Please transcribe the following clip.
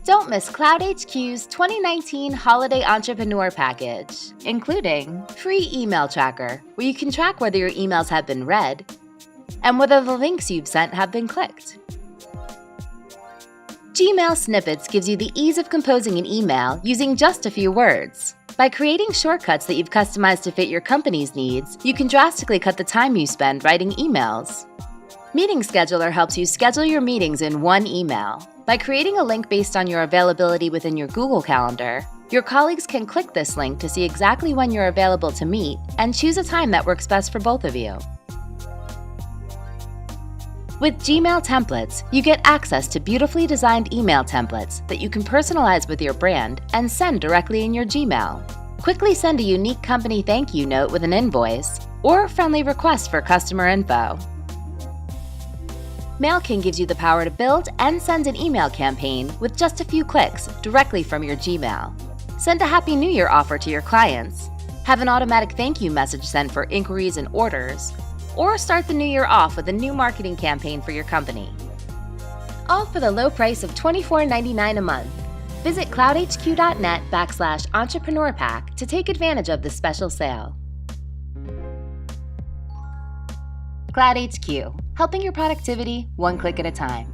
Don't miss cloudHQ's 2019 Holiday Entrepreneur Package, including free email tracker, where you can track whether your emails have been read and whether the links you've sent have been clicked. Gmail Snippets gives you the ease of composing an email using just a few words. By creating shortcuts that you've customized to fit your company's needs, you can drastically cut the time you spend writing emails. Meeting Scheduler helps you schedule your meetings in one email. By creating a link based on your availability within your Google Calendar, your colleagues can click this link to see exactly when you're available to meet and choose a time that works best for both of you. With Gmail templates, you get access to beautifully designed email templates that you can personalize with your brand and send directly in your Gmail. Quickly send a unique company thank you note with an invoice or a friendly request for customer info. MailKing gives you the power to build and send an email campaign with just a few clicks directly from your Gmail. Send a Happy New Year offer to your clients, have an automatic thank you message sent for inquiries and orders, or start the new year off with a new marketing campaign for your company. All for the low price of $24.99 a month. Visit cloudhq.net/entrepreneurpack to take advantage of this special sale. CloudHQ, helping your productivity one click at a time.